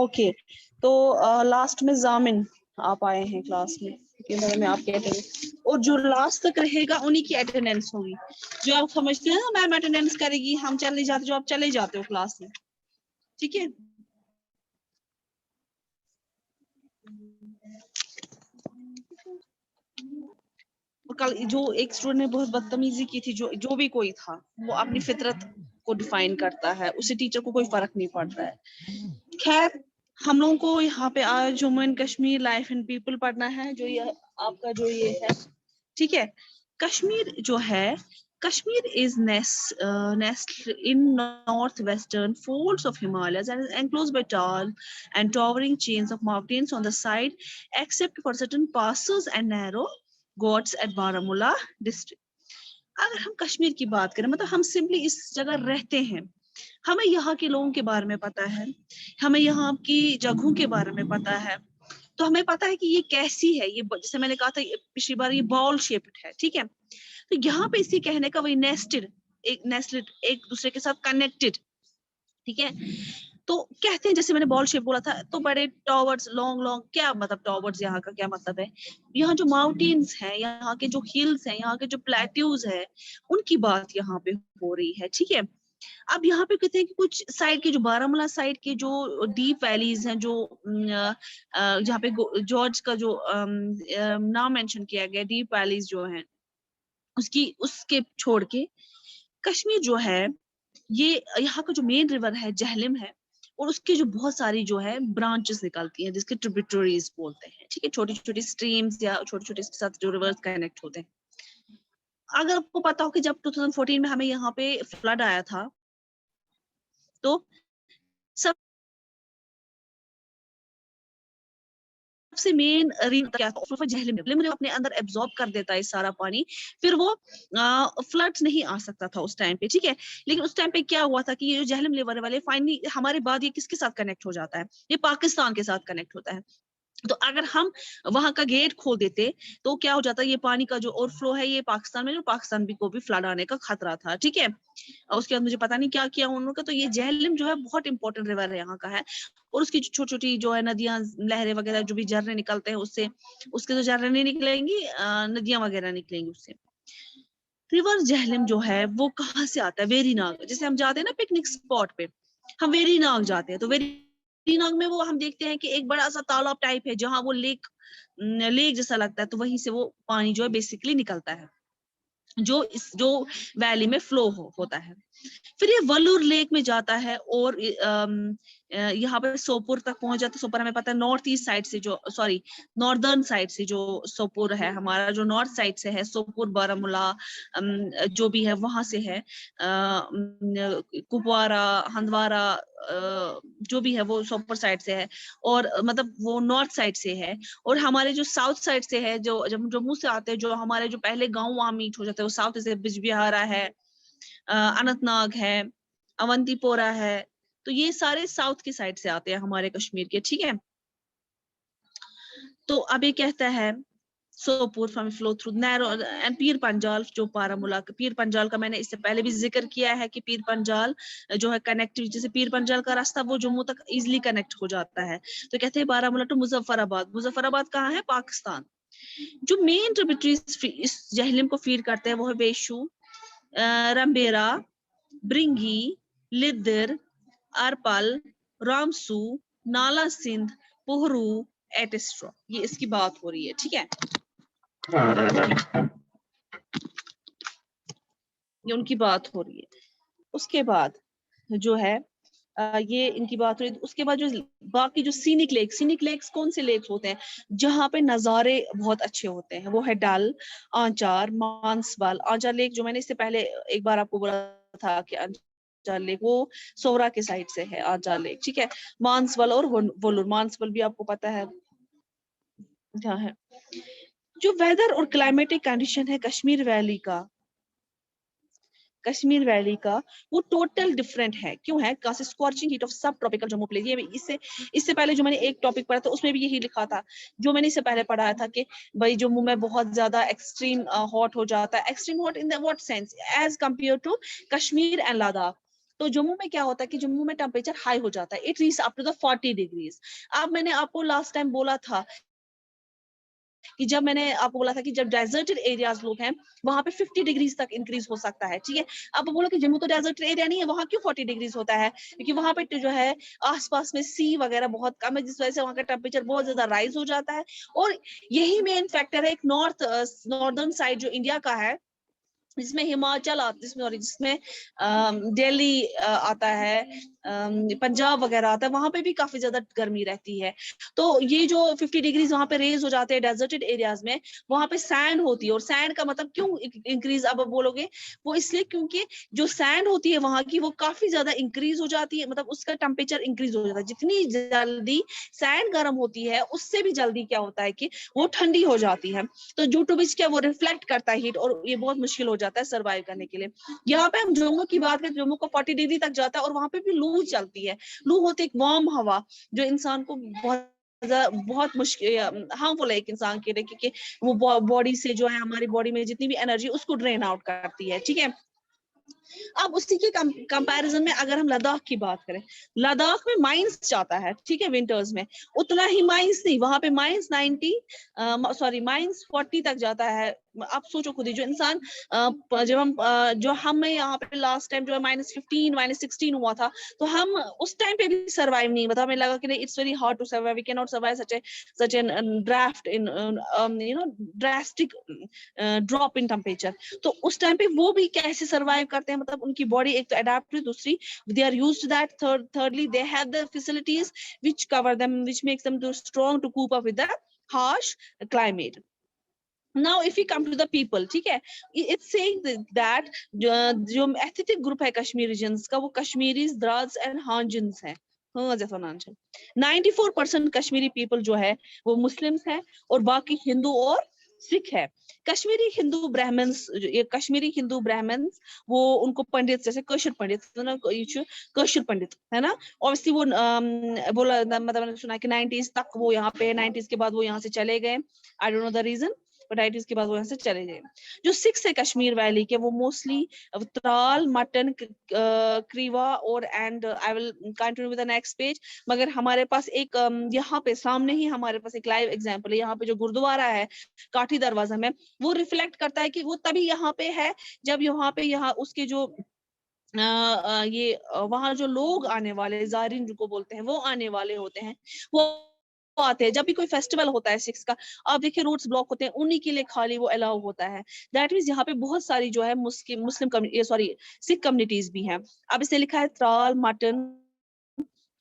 Okay, तो last में जामिन आप आए हैं क्लास में, में आपके अटेंडेंस, और जो लास्ट तक रहेगा उन्हीं की अटेंडेंस होगी। जो आप समझते हैं ना मैम अटेंडेंस करेगी, हम चले जाते, जो आप चले जाते हो क्लास में, ठीक है। कल जो एक स्टूडेंट ने बहुत बदतमीजी की थी, जो भी कोई था, वो अपनी फितरत को डिफाइन करता है, उसे टीचर को कोई फर्क नहीं पड़ता है। खैर, हम लोगों को यहाँ पे आज Jammu and Kashmir life and people पढ़ना है, जो ये आपका जो ये है, ठीक है। कश्मीर जो है, Kashmir is nestled in northwestern folds of Himalayas and is enclosed by tall and towering chains of mountains on the side, except for certain passes and narrow gorges at Baramulla district. अगर हम कश्मीर की बात करें, मतलब हम simply इस जगह रहते हैं, हमें यहाँ के लोगों के बारे में पता है, हमें यहाँ की जगहों के बारे में पता है, तो हमें पता है कि ये कैसी है, ये जैसे मैंने कहा था पिछली बार, ये बॉल शेप्ड है, ठीक है। तो यहाँ पे इसी कहने का वही नेस्टेड, एक दूसरे के साथ कनेक्टेड, ठीक है। तो कहते हैं, जैसे मैंने बॉल शेप बोला था, तो बड़े टॉवर्स, लॉन्ग, क्या मतलब टॉवर्स यहाँ का क्या मतलब है, यहाँ जो माउंटेन्स हैं, यहाँ के जो हिल्स हैं, यहाँ के जो प्लेट्यूज है, उनकी बात यहाँ पे हो रही है, ठीक है। अब यहाँ पे कहते हैं कि कुछ साइड के जो बारामूला साइड के जो डीप वैलीज हैं, जो जहाँ पे जॉर्ज का जो नाम मेंशन किया गया, डीप वैलीज जो हैं, उसके छोड़ के कश्मीर जो है, ये यहाँ का जो मेन रिवर है जहलिम है, और उसके जो बहुत सारी जो है ब्रांचेस निकलती हैं, जिसके ट्रिब्यूटरीज बोलते हैं, ठीक है, छोटी छोटी स्ट्रीम्स या छोटे छोटे इसके साथ जो रिवर्स कनेक्ट होते हैं। अगर आपको पता हो कि जब 2014 में हमें यहाँ पे फ्लड आया था, तो सबसे मेन रीजन क्या था, जहलिम अपने अंदर एब्जॉर्ब कर देता है सारा पानी, फिर वो फ्लड्स नहीं आ सकता था उस टाइम पे, ठीक है। लेकिन उस टाइम पे क्या हुआ था कि ये जो जहलिम रिवर वाले फाइनली हमारे बाद ये किसके साथ कनेक्ट हो जाता है, ये पाकिस्तान के साथ कनेक्ट होता है। तो अगर हम वहां का गेट खोल देते, तो क्या हो जाता है, ये पानी का जो ओवरफ्लो है, ये पाकिस्तान में, जो पाकिस्तान भी को भी फ्लड आने का खतरा था, ठीक है। और उसके बाद मुझे पता नहीं क्या किया उन लोगों का। तो ये जहलिम जो है बहुत इंपॉर्टेंट रिवर है यहाँ का है, और उसकी छोटी छोटी जो है नदियां, लहरें वगैरह, जो भी झरने निकलते हैं उससे, उसके तो झरने नहीं निकलेंगी, नदियां वगैरह निकलेंगी उससे। रिवर जहलिम जो है वो कहाँ से आता है, वेरीनाग। जैसे हम जाते हैं ना पिकनिक स्पॉट पे, हम वेरीनाग जाते हैं, तो वेरीनाग में वो हम देखते हैं कि एक बड़ा सा तालाब टाइप है, जहाँ वो लेक जैसा लगता है, तो वहीं से वो पानी जो है बेसिकली निकलता है, जो वैली में फ्लो होता है। फिर ये वलूर लेक में जाता है, और यहाँ पे सोपुर तक पहुंच जाता है। सोपुर हमें पता है नॉर्थ ईस्ट साइड से, जो सॉरी नॉर्दर्न साइड से जो सोपुर है हमारा, जो नॉर्थ साइड से है, सोपुर, बारामूला जो भी है वहां से है, कुपवारा, हंदवारा, जो भी है वो सोपुर साइड से है, और मतलब वो नॉर्थ साइड से है। और हमारे जो साउथ साइड से है, जो जब जम्मू से आते हैं, जो हमारे जो पहले गांव वहां मीट हो जाते हैं, वो साउथ से बिजबिहारा है, अनंतनाग है, अवंतीपोरा है, तो ये सारे साउथ की साइड से आते हैं हमारे कश्मीर के, ठीक है। तो अब ये कहता है Sopore from flow through narrow and Pir Panjal, जो बारामूला, पीर पंजाल का मैंने इससे पहले भी जिक्र किया है कि पीर पंजाल जो है कनेक्टिविटी से, पीर पंजाल का रास्ता वो जम्मू तक इजीली कनेक्ट हो जाता है। तो कहते हैं बारामूला टू मुजफ्फराबाद। मुजफ्फराबाद कहाँ है, पाकिस्तान। जो मेन ट्रिब्यूटरीज इस जहलिम को फीड करते हैं वो है वेशु, रंबेरा, ब्रिंगी, लिद्दर, अरपल, रामसू, नाला सिंध, पोहरू, एटिस्ट्रा। ये इसकी बात हो रही है, ठीक है, ये उनकी बात हो रही है। उसके बाद जो है ये इनकी बात हो रही है। उसके बाद जो बाकी जो सीनिक लेक्स कौन से लेक्स होते हैं जहाँ पे नज़ारे बहुत अच्छे होते हैं, वो है डल, आंचार, मानसबल। आंचार लेक जो मैंने इससे पहले एक बार आपको बोला था कि आंचार लेक वो सोरा के साइड से है, आंचार लेक, ठीक है। मानसबल और वोलूर, मानसबल भी आपको पता है क्या है। जो वेदर और क्लाइमेटिक कंडीशन है कश्मीर वैली का, वो टोटल डिफरेंट है। क्यों है? काफी स्कॉर्चिंग हीट ऑफ सब ट्रॉपिकल जम्मू प्लेस। ये इससे पहले जो मैंने एक टॉपिक पढ़ा था उसमें भी यही लिखा था, जो मैंने इससे पहले पढ़ाया था कि भाई जम्मू में बहुत ज्यादा एक्सट्रीम हॉट हो जाता है। Extreme hot in the what sense? As compare to Kashmir and Ladakh. तो जम्मू में क्या होता है कि जम्मू में टेम्परेचर हाई हो जाता है, it reach up to the 40 degrees. अब मैंने आपको लास्ट टाइम बोला था कि जब मैंने आपको बोला था कि जब डेजर्टेड एरियाज लोग हैं वहां पे 50 डिग्रीज तक इंक्रीज हो सकता है, ठीक है। आप बोलो कि जम्मू तो डेजर्टेड एरिया नहीं है, वहां क्यों 40 डिग्रीज होता है? क्योंकि वहां पे जो है आसपास में सी वगैरह बहुत कम है, जिस वजह से वहां का टेम्परेचर बहुत ज्यादा राइज हो जाता है। और यही मेन फैक्टर है एक नॉर्दर्न साइड जो इंडिया का है, जिसमें हिमाचल जिसमें दिल्ली आता है, पंजाब वगैरह आता है, वहां पे भी काफी ज्यादा गर्मी रहती है। तो ये जो 50 डिग्रीज वहां पे रेज हो जाते हैं डेजर्टेड एरियाज में, वहां पे सैंड होती है। और सैंड का मतलब क्यों इंक्रीज अब बोलोगे, वो इसलिए क्योंकि जो सैंड होती है वहां की वो काफी ज्यादा इंक्रीज हो जाती है, मतलब उसका टेम्परेचर इंक्रीज हो जाता है। जितनी जल्दी सैंड गर्म होती है उससे भी जल्दी क्या होता है कि वो ठंडी हो जाती है। तो जो टूबिच क्या वो रिफ्लेक्ट करता है हीट, और ये बहुत मुश्किल हो जाता है सर्वाइव करने के लिए। यहाँ पे हम जम्मू की बात करें, जम्मू को 40 डिग्री तक जाता है और वहां पे भी लू चलती है। लू होती है एक वार्म हवा जो इंसान को बहुत मुश्किल हार्मफुल है एक इंसान के लिए, क्योंकि वो बॉडी से जो है हमारी बॉडी में जितनी भी एनर्जी उसको ड्रेन आउट करती है, ठीक है। अब उसी के कंपैरिजन में अगर हम लद्दाख की बात करें, लद्दाख में माइनस जाता है, ठीक है, विंटर्स में। उतना ही माइनस नहीं, वहां पे -40 तक जाता है। आप सोचो खुद ही, जो इंसान जब हम जो हमें यहाँ पे लास्ट टाइम जो है -15 -16 हुआ था, तो हम उस टाइम पे भी सर्वाइव नहीं, मतलब हमें लगा कि नहीं, it's very hard to survive, we can not survive such an draft in drastic drop in temperature. तो उस टाइम पे वो भी कैसे सर्वाइव करते हैं, मतलब उनकी बॉडी एक तो अडेप्ट हुई, दूसरी they are used to that, thirdly they have the facilities which cover them, which makes them too strong to cope up with the harsh climate. Now if we come to the people, ठीक है, it's saying that जो ethnic group है Kashmir regions का, वो Kashmiris, Draj and हांजन्स है। 94% Kashmiri people जो है वो मुस्लिम्स हैं, और बाकी हिंदू और सिख है। कश्मीरी हिंदू ब्राह्मण्स, ये कश्मीरी हिंदू ब्राह्मण्स, वो उनको पंडित, जैसे कशर पंडित ना, कशर पंडित है ना, ऑब्वियसली वो बोला, मतलब मैंने सुना कि 90s तक वो यहाँ पे, 90s के बाद वो यहाँ से चले गए, I don't know the reason, but 90s के बाद वो यहाँ से चले गए। जो सिक्स है कश्मीर वैली के, वो मोस्टली त्राल, मटन, क्रीवा और and I will continue with the next page. मगर हमारे पास एक यहाँ पे सामने ही हमारे पास एक लाइव एग्जांपल है। यहाँ पे जो गुरुद्वारा है काठी दरवाजा में, वो रिफ्लेक्ट करता है कि वो तभी यहाँ पे है जब यहाँ उसके जो ये वहां जो लोग आने वाले, जारिन जिनको बोलते हैं, वो आने वाले होते हैं, वो आते हैं जब भी कोई फेस्टिवल होता है सिक्स का। आप देखिए रोड्स ब्लॉक होते हैं, उन्हीं के लिए खाली वो अलाउ होता है। दैट मीन्स यहाँ पे बहुत सारी जो है मुस्लिम सॉरी सिख कम्युनिटीज भी हैं। अब इसने लिखा है Tral, mutton,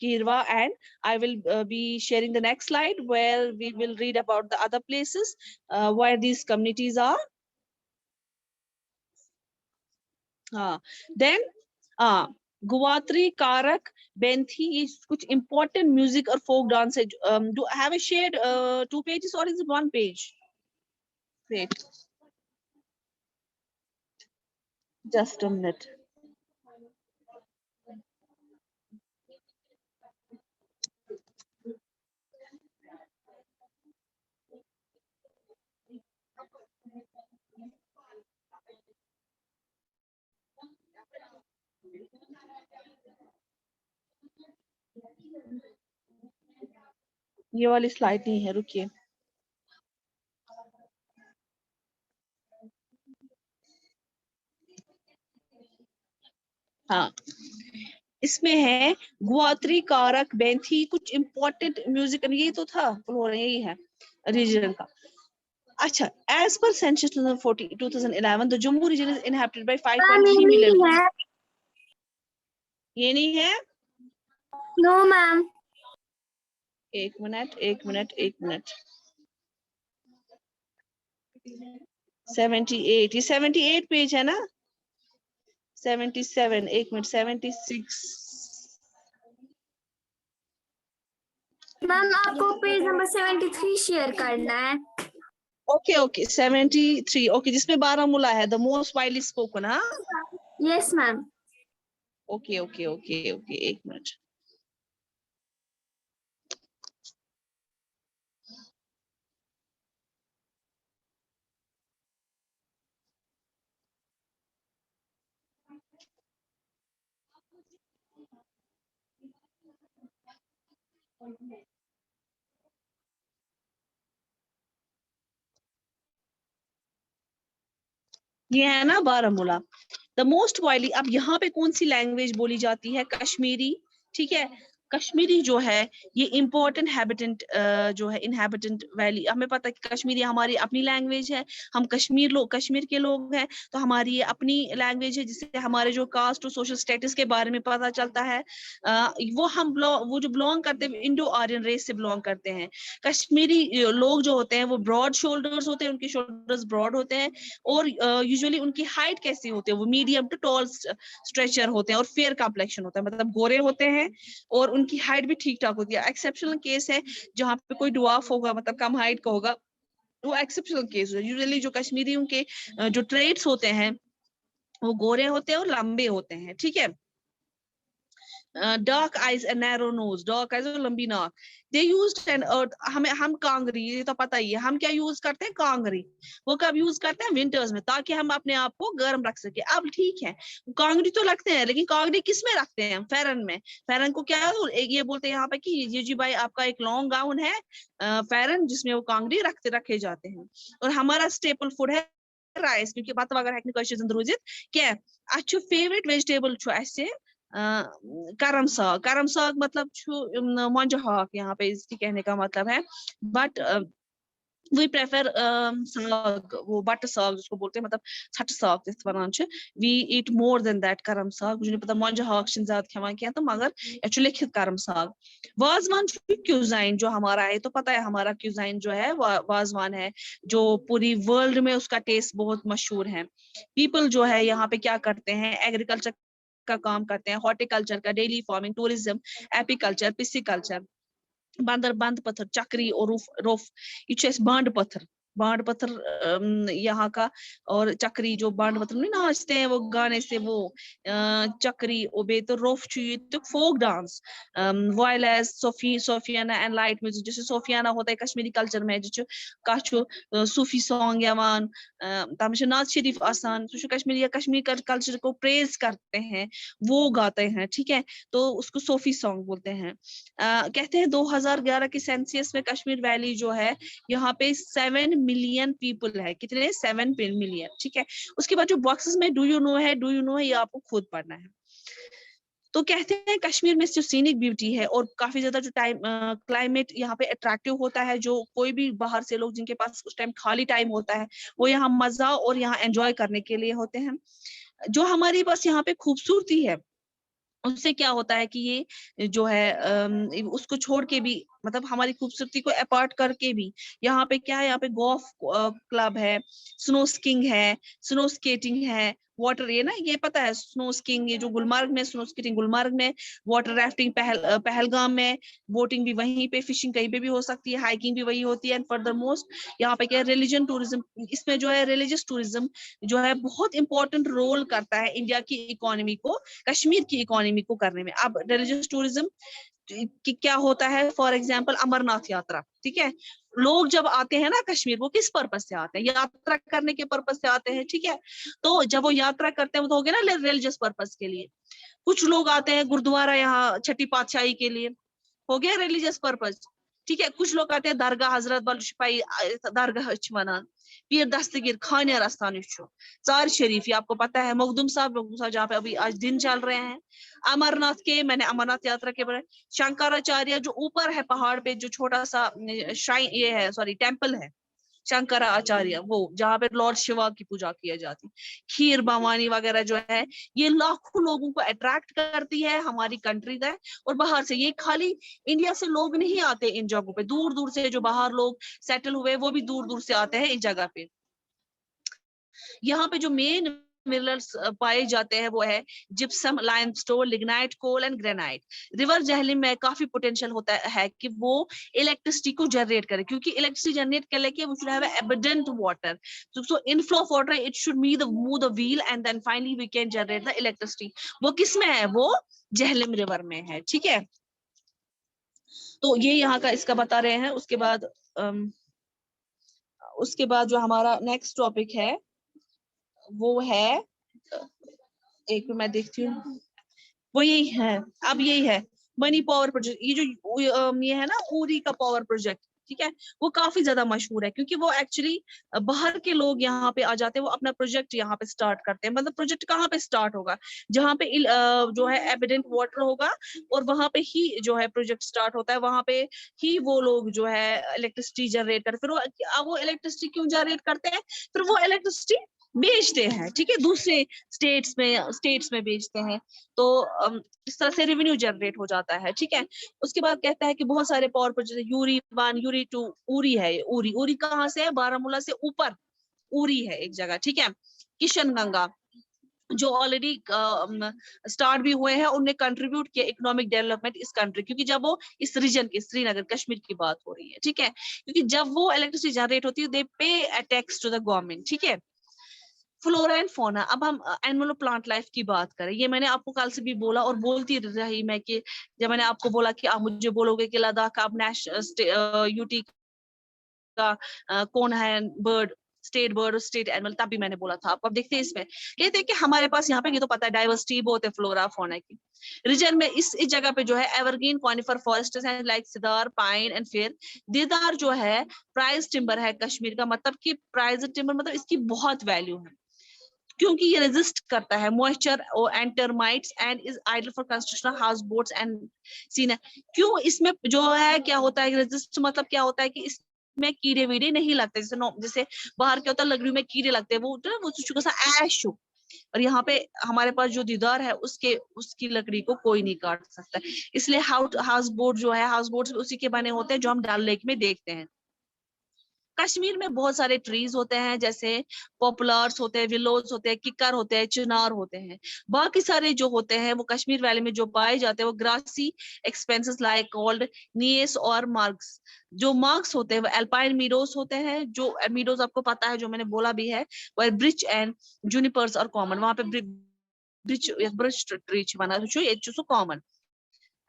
Kirwa, and I will be sharing the next slide where we will read about the other places where these communities are. Then Guwatri, Karak, Benthi, ये कुछ important music और folk dance है। Do I have I shared 2 pages or is it 1 page? Wait, just a minute. ये वाली slide नहीं है, रुकिए। हाँ, इसमें है गुआत्री, कारक, बैंथी, कुछ इंपॉर्टेंट म्यूजिक, ये तो था यही है रीजन का। अच्छा, as per census 2011, the Jammu region is inhabited by 5.3 million people. ये नहीं है? No, ma'am. एक मिनट 78, ये 78 पेज है ना? 77, एक मिनट 76। मैम आपको पेज नंबर 73 शेयर करना है। ओके 73, ओके, जिसमें बारामूला है, द मोस्ट वाइडली स्पोकन। हाँ, यस मैम। ओके, एक मिनट। ये है ना बारामूला। द मोस्ट वाइडली, अब यहाँ पे कौन सी लैंग्वेज बोली जाती है? कश्मीरी, ठीक है। कश्मीरी जो है ये इम्पोर्टेंट हैबिटेंट जो है इनहैबिटेंट वैली, हमें पता है कि कश्मीरी हमारी अपनी लैंग्वेज है, हम कश्मीर के लोग हैं, तो हमारी ये अपनी लैंग्वेज है, जिससे हमारे जो कास्ट और सोशल स्टेटस के बारे में पता चलता है। वो जो बिलोंग करते हैं इंडो आर्यन रेस से बिलोंग करते हैं। कश्मीरी लोग जो होते हैं वो ब्रॉड शोल्डर्स होते हैं, उनके शोल्डर्स ब्रॉड होते हैं, और यूजुअली उनकी हाइट कैसी होती है? वो मीडियम टू टॉल स्ट्रेचर होते हैं, और फेयर कॉम्प्लेक्शन होता है, मतलब गोरे होते हैं, और उनकी हाइट भी ठीक ठाक होती है। एक्सेप्शनल केस है जहाँ पे कोई डुआफ होगा, मतलब कम हाइट का होगा, वो एक्सेप्शनल केस है। यूजुअली जो कश्मीरियों के जो ट्रेड्स होते हैं वो गोरे होते हैं और लंबे होते हैं, ठीक है। Dark eyes and narrow nose, dark eyes और लंबी नाक। दे यूज्ड एंड हम कांगरी, ये तो पता ही है, हम क्या यूज करते हैं? कांगरी। वो कब यूज करते हैं? विंटर्स में, ताकि हम अपने आप को गर्म रख सके। अब ठीक है, कांगरी तो लगते हैं, लेकिन कांगरी किस में रखते हैं हम? फेरन में। फेरन को क्या है, ये बोलते हैं यहाँ पे कि ये जी भाई आपका एक लॉन्ग गाउन है फेरन, जिसमें वो कांगरी रखे जाते हैं। और हमारा स्टेपल फूड है राइस, क्योंकि बात वगैरह क्या अच्छु फेवरेट वेजिटेबल ऐसे करम साग मतलब मोंज हाक, यहाँ पे इसकी कहने का मतलब है। बट वी प्रेफर साग, वो बट साग जिसको बोलते हैं, मतलब छठ साग जिस वनान we eat more than that करम साग। मुझे नहीं पता मोंज हाक ज्यादा खेवान क्या, तो मगर एक्चुअली लिखित करम साग। वाजवान क्यूजाइन जो हमारा है, तो पता है हमारा क्यूजाइन जो है वाजवान है, जो पूरी वर्ल्ड में उसका टेस्ट बहुत मशहूर है। पीपल जो है यहाँ पे क्या करते हैं? एग्रीकल्चर का काम करते हैं, हॉर्टिकल्चर का, daily farming, tourism, apiculture, pisciculture. बंदर बंद पत्थर, चक्री और रूफ रोफ, ये बांड पत्थर यहाँ का। और चक्री जो बांड पत्थर नहीं नाचते हैं वो गाने से, वो चक्री ओबे तो रोफ तो folk dance, while as Sufiana and light music. जैसे सोफियाना होता है कश्मीरी कल्चर में, जो कछु सूफी सॉन्ग यवान तम नाज शरीफ आसान, कश्मीरी या कश्मीरी कल्चर को प्रेज करते हैं, वो गाते हैं, ठीक है, तो उसको सूफी सॉन्ग बोलते हैं। कहते हैं 2011 के सेंसियस में कश्मीर वैली जो है, यहाँ पे 7 मिलियन पीपल है। कितने? 7 मिलियन, ठीक है। उसके बाद जो बॉक्सेस में डू यू नो है, ये आपको खुद पढ़ना है। तो कहते हैं कश्मीर में जो सीनिक ब्यूटी है, और काफी ज्यादा जो क्लाइमेट यहाँ पे अट्रैक्टिव होता है, जो कोई भी बाहर से लोग जिनके पास उस टाइम खाली टाइम होता है, वो यहाँ मजा और यहाँ एंजॉय करने के लिए होते हैं। जो हमारी बस यहाँ पे खूबसूरती है, उससे क्या होता है कि ये जो है उसको छोड़ के भी, मतलब हमारी खूबसूरती को अपार्ट करके भी, यहाँ पे क्या है? यहाँ पे गोल्फ क्लब है, स्नो स्कीइंग है, स्नो स्केटिंग है, वाटर, ये ना, ये पता है स्नो स्कीइंग, ये जो गुलमर्ग में स्नो स्केटिंग गुलमर्ग में, वाटर राफ्टिंग पहलगाम में, बोटिंग भी वहीं पे, फिशिंग कहीं पे भी हो सकती है, हाइकिंग भी वही होती है। एंड फर्दर मोस्ट यहाँ पे क्या है? रिलीजन टूरिज्म, इसमें जो है रिलीजियस टूरिज्म जो है बहुत इंपॉर्टेंट रोल करता है इंडिया की इकोनॉमी को, कश्मीर की इकोनॉमी को करने में। अब रिलीजियस टूरिज्म कि क्या होता है? फॉर एग्जांपल अमरनाथ यात्रा, ठीक है। लोग जब आते हैं ना कश्मीर, वो किस पर्पस से आते हैं? यात्रा करने के पर्पस से आते हैं, ठीक है। तो जब वो यात्रा करते हैं, वो तो हो गया ना रिलीजियस पर्पस के लिए। कुछ लोग आते हैं गुरुद्वारा यहाँ छठी पातशाही के लिए, हो गया रिलीजियस पर्पस, ठीक है। कुछ लोग आते हैं दरगाह हजरत बल शिपाई दरगाह वनान, पीर दस्तगीर खाने रास्तान चार शरीफ, ये आपको पता है, मखदूम साहब जहाँ पे अभी आज दिन चल रहे हैं। अमरनाथ के, मैंने अमरनाथ यात्रा के बारे, शंकराचार्य जो ऊपर है पहाड़ पे, जो छोटा सा श्राइन ये है, सॉरी टेम्पल है शंकराचार्य, वो जहाँ पे लॉर्ड शिवा की पूजा की जाती। खीर भवानी वगैरह जो है, ये लाखों लोगों को अट्रैक्ट करती है हमारी कंट्री का। और बाहर से, ये खाली इंडिया से लोग नहीं आते इन जगहों पे, दूर दूर से जो बाहर लोग सेटल हुए, वो भी दूर दूर से आते हैं इस जगह पे। यहाँ पे जो मेन मिनरल्स पाए जाते हैं वो है gypsum, limestone, lignite, coal and granite. River Jhelum में काफी पोटेंशियल होता है कि वो इलेक्ट्रिसिटी को जनरेट करे, क्योंकि इलेक्ट्रिसिटी जनरेट कर लेके वो should have abundant water, so inflow of water it should move the wheel and then finally we can generate the electricity. वो किस में है? वो जहलिम रिवर में है, ठीक है। तो ये यहाँ का इसका बता रहे हैं। उसके बाद जो हमारा नेक्स्ट टॉपिक है वो है, एक मैं देखती हूँ, वो यही है, अब यही है मनी पावर प्रोजेक्ट। ये जो ये है ना उरी का पावर प्रोजेक्ट, ठीक है, वो काफी ज्यादा मशहूर है क्योंकि वो एक्चुअली बाहर के लोग यहाँ पे आ जाते हैं, वो अपना प्रोजेक्ट यहाँ पे स्टार्ट करते हैं। मतलब प्रोजेक्ट कहाँ पे स्टार्ट होगा, जहाँ पे जो है एबिडेंट वाटर होगा और वहां पे ही जो है प्रोजेक्ट स्टार्ट होता है, वहां पे ही वो लोग जो है इलेक्ट्रिसिटी जनरेट करते। फिर वो इलेक्ट्रिसिटी क्यों जनरेट करते हैं, फिर वो इलेक्ट्रिसिटी बेचते हैं, ठीक है, दूसरे स्टेट्स में बेचते हैं। तो इस तरह से रेवेन्यू जनरेट हो जाता है, ठीक है। उसके बाद कहता है कि बहुत सारे power project, Yuri 1 Yuri 2, Uri है। उरी उरी कहाँ से है, बारामूला से ऊपर उरी है एक जगह, ठीक है। किशन गंगा जो ऑलरेडी स्टार्ट भी हुए हैं, उनने कंट्रीब्यूट किया इकोनॉमिक डेवलपमेंट इस कंट्री, क्योंकि जब वो इस रीजन की श्रीनगर कश्मीर की बात हो रही है, ठीक है, क्योंकि जब वो इलेक्ट्रिसिटी जनरेट होती है they pay a tax to the government, ठीक है। फ्लोरा एंड फोना, अब हम एनिमल प्लांट लाइफ की बात करें, ये मैंने आपको कल से भी बोला और बोलती रही मैं कि जब मैंने आपको बोला कि आप मुझे बोलोगे कि लद्दाख का अब नेशनल यूटी का कौन है बर्ड, स्टेट बर्ड और स्टेट एनिमल, तब भी मैंने बोला था आपको। अब देखते हैं इसमें, कहते हैं कि हमारे पास यहाँ पे, ये तो पता है डाइवर्सिटी बहुत है फ्लोरा फोना की रीजन में। इस जगह पे जो है एवरग्रीन कॉनिफर फॉरेस्ट्स हैं लाइक सिदार, पाइन एंड फिर देवदार जो है प्राइज टिम्बर है कश्मीर का। मतलब कि प्राइज टिम्बर मतलब इसकी बहुत वैल्यू है क्योंकि ये रेजिस्ट करता है moisture and termites and is ideal for construction house boats and seen. क्यों इसमें जो है क्या होता है रेजिस्ट, मतलब क्या होता है कि इसमें कीड़े वीड़े नहीं लगते, जैसे बाहर क्या होता है लकड़ी में कीड़े लगते हैं, वो छोटा सा ऐश हो। और यहाँ पे हमारे पास जो दीदार है उसकी लकड़ी को कोई नहीं काट सकता, इसलिए हाउस बोट जो है, हाउस बोट उसी के बने होते हैं जो हम डल लेक में देखते हैं। कश्मीर में बहुत सारे ट्रीज होते हैं, जैसे पॉपुलर्स होते हैं, विलोज होते हैं, किकर होते हैं, चिनार होते हैं। बाकी सारे जो होते हैं वो कश्मीर वैली में जो पाए जाते हैं वो ग्रासी एक्सपेंसेस लाइक कॉल्ड नियस और मार्क्स। जो मार्क्स होते हैं वो एल्पाइन मीडोज होते हैं, जो मीडोज आपको पता है जो मैंने बोला भी है, वो ब्रिच एंड जूनिपर्स और कॉमन, वहां पे ब्रिच ब्रिच ट्रीज बना जो common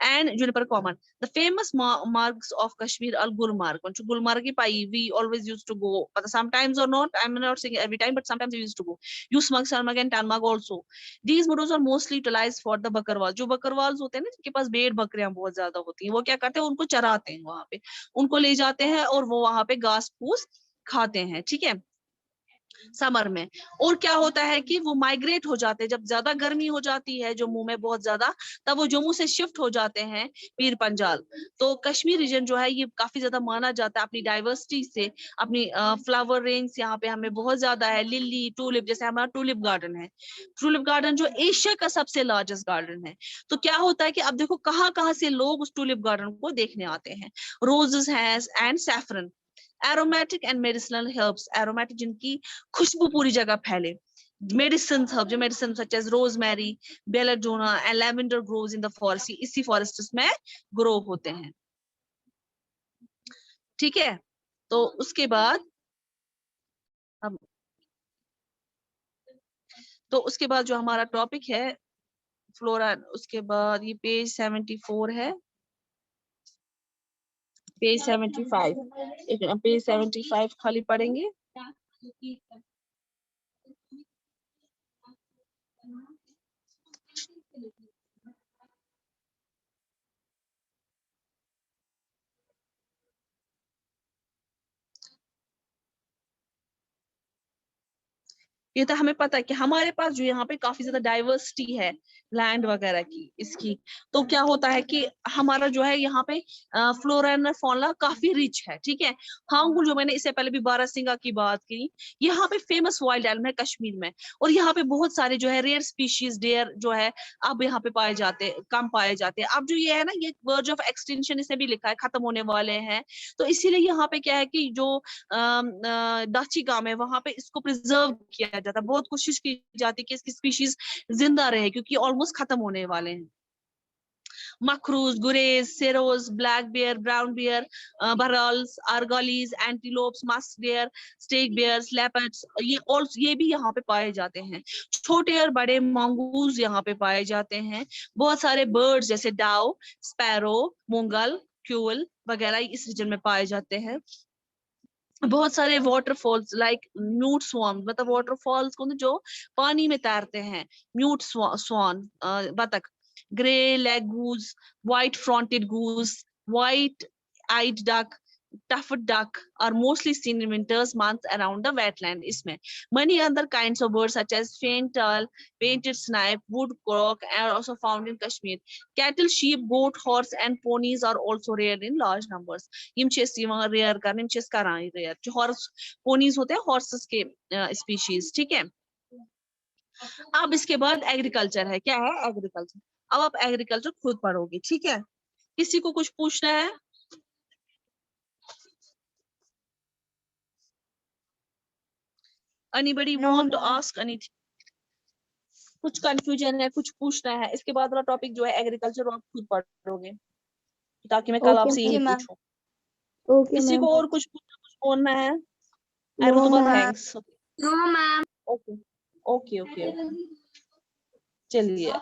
and juniper common. The famous marks of Kashmir are Gulmarg. Once Gulmarg ki pai, we always used to go, but sometimes or not, I'm not saying every time, but sometimes we used to go. Usmarg, Salmarg and Tanmarg also. These meadows are mostly utilized for the Bakarwal. जो बकरवाल होते हैं ना, जिनके पास भेड़ बकरियां बहुत ज्यादा होती हैं, वो क्या करते हैं, उनको चराते हैं वहां पे, उनको ले जाते हैं और वो वहां पे घास फूस खाते हैं, ठीक है, समर में। और क्या होता है कि वो माइग्रेट हो जाते हैं, जब ज्यादा गर्मी हो जाती है जम्मू में बहुत ज्यादा, तब वो जम्मू से शिफ्ट हो जाते हैं पीर पंजाल। तो कश्मीर रीजन जो है ये काफी ज्यादा माना जाता है अपनी डाइवर्सिटी से, अपनी फ्लावर रेंज यहाँ पे हमें बहुत ज्यादा है, लिली टूलिप, जैसे हमारा टूलिप गार्डन है, टूलिप गार्डन जो एशिया का सबसे लार्जेस्ट गार्डन है। तो क्या होता है कि अब देखो कहाँ कहाँ से लोग उस टूलिप गार्डन को देखने आते हैं। रोजेस हैं and saffron, aromatic and medicinal herbs, aromatic जिनकी खुशबू पूरी जगह फैले, मेडिसिन हर्ब जो medicine such as rosemary, belladonna and lavender grows in the forest, इसी फॉरेस्ट में ग्रो होते हैं, ठीक है। तो उसके बाद अब उसके बाद जो हमारा टॉपिक है फ्लोरा, उसके बाद ये पेज 74 है, पेज 75, पेज 75 खाली पढ़ेंगे। ये तो हमें पता है कि हमारे पास जो यहाँ पे काफी ज्यादा डाइवर्सिटी है लैंड वगैरह की इसकी, तो क्या होता है कि हमारा जो है यहाँ पे फ्लोरा एंड फौना काफी रिच है, ठीक है। हांगुल जो मैंने इससे पहले भी बारासिंगा की बात की, यहाँ पे फेमस वाइल्ड एनिमल है कश्मीर में, और यहाँ पे बहुत सारे जो है रेयर स्पीशीज डेयर जो है अब यहाँ पे पाए जाते हैं, कम पाए जाते हैं। अब जो ये है ना, ये वर्ज ऑफ एक्सटेंशन इसने भी लिखा है, खत्म होने वाले हैं। तो इसीलिए यहाँ पे क्या है कि जो दाची गांव है वहां पे इसको प्रिजर्व किया जाता है, बहुत कोशिश की जाती है कि इसकी स्पीशीज जिंदा रहे क्योंकि ऑलमोस्ट खत्म होने वाले हैं। मखरूज, गुरेज, serows, black bear, brown bear, बरल्स, आर्गोलीज, एंटीलोप्स, मस्क बियर, स्टेक बियर्स, लेपर्ड्स, ये भी यहाँ पे पाए जाते हैं। छोटे और बड़े मंगूज यहाँ पे पाए जाते हैं। बहुत सारे बर्ड्स जैसे डाउ, स्पैरो, मुंगल, क्यूल वगैरह इस रीजन में पाए जाते हैं। बहुत सारे वाटरफॉल्स लाइक म्यूट स्वान, मतलब वाटरफॉल्स को जो पानी में तैरते हैं, म्यूट स्वान बतख, gray leg goose, white fronted goose, white eyed duck, tufted duck are mostly seen in winters months around the wetland. इसमें many other kinds of birds such as faintal, painted snipe, woodcock are also found in Kashmir. Cattle, sheep, goat, horse and ponies are also rare in large numbers. Yama rare करने यम करान rare. जो horse ponies होते हैं horses के species. ठीक है. अब इसके बाद एग्रीकल्चर है. क्या है एग्रीकल्चर? अब आप एग्रीकल्चर खुद पढ़ोगे. ठीक है. किसी को कुछ पूछना है? Anybody want to ask anything? कुछ कंफ्यूजन है, कुछ पूछना है? इसके बाद वाला टॉपिक जो है एग्रीकल्चर आप खुद पढ़ोगे ताकि मैं कल आपसे यही पूछूं. किसी को और कुछ बोलना है? Thanks. No ma'am. Okay okay okay चलिए.